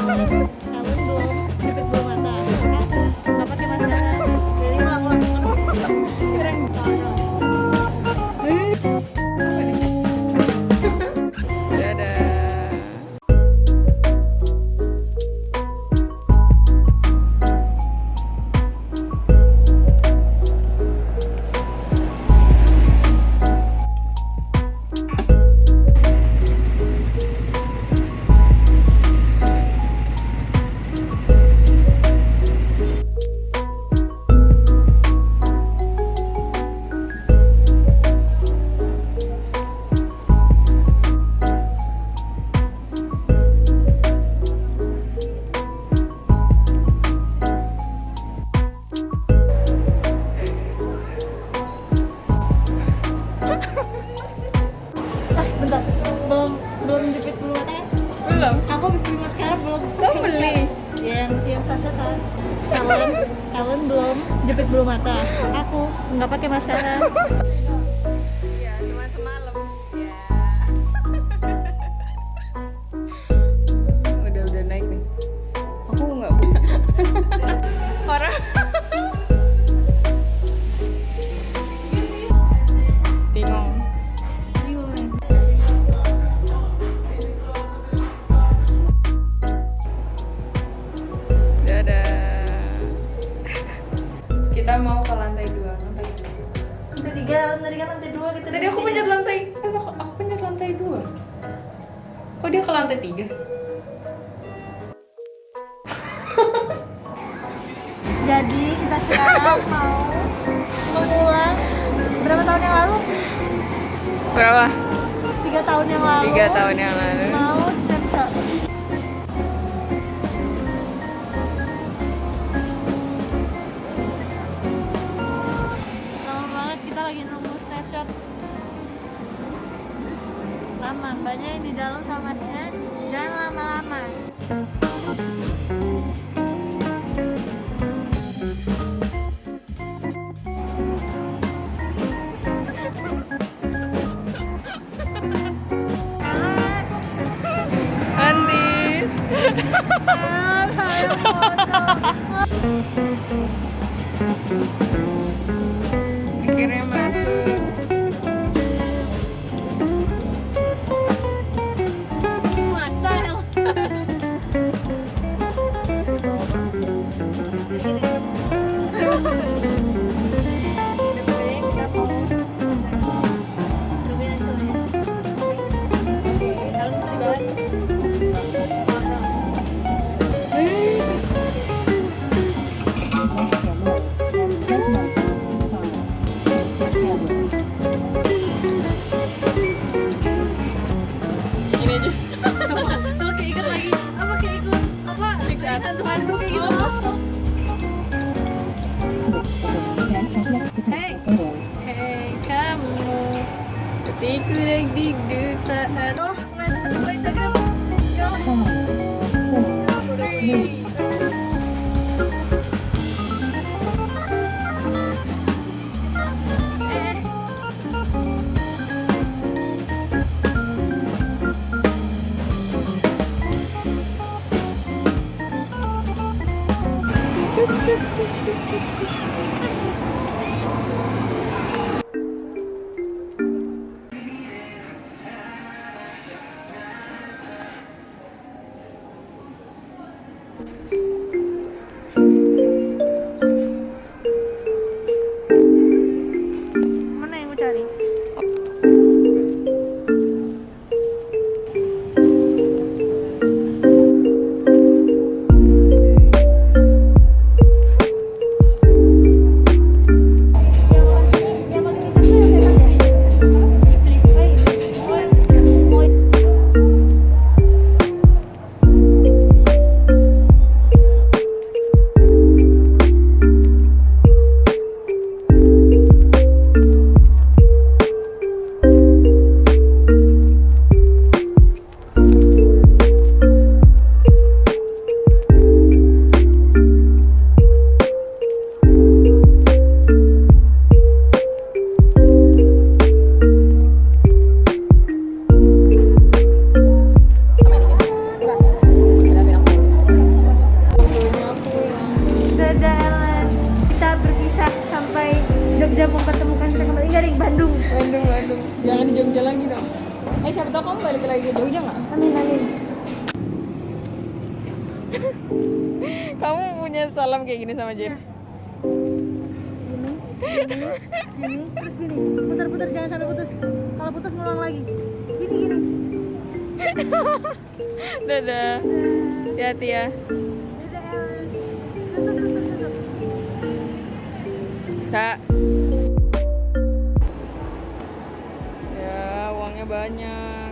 Kalian belum jepit bulu mata. Nggak pakai maskara. Jadi ulang keren. Dadah. Bentar, belum jepit bulu mata ya? Belum. Aku habis beli maskara belum. Kamu beli? Yang sasetan. Kalian belum jepit bulu mata. Aku nggak pakai maskara. Iya, cuma semalam. Ya. Udah naik nih. Aku nggak orang bingung. Dadah. Kita mau ke lantai 2. Lantai 3, tadi kan lantai 2 gitu. Tadi aku pencet lantai. Aku pencet lantai 2. Kok dia ke lantai 3? Jadi kita sekarang mau mengulang berapa tahun yang lalu? Berapa? 3 tahun yang lalu. 3 tahun yang lalu. Mau snapshot. Lama banget kita lagi nunggu snapshot. Lama, banyak yang di dalam sama masnya. Jangan lama-lama. Andi. Akhirnya masuk. Ini aja. Sama kayak ikut lagi. Apa kayak ikut? Apa? Teman-temanku kayak gitu. Hey kamu, hatiku deg-deg saat Oh, masuk ke Instagram. Yo. Mana yang gue cari? Siapa tau kamu balik lagi ke Jogja nggak? Amin. Kamu punya salam kayak gini sama Jen? Gini, terus gini, putar-putar jangan sampai putus. Kalau putus ngulang lagi. Gini. Dadah. Hati-hati ya. Tutup. Kak. Ya, uangnya banyak.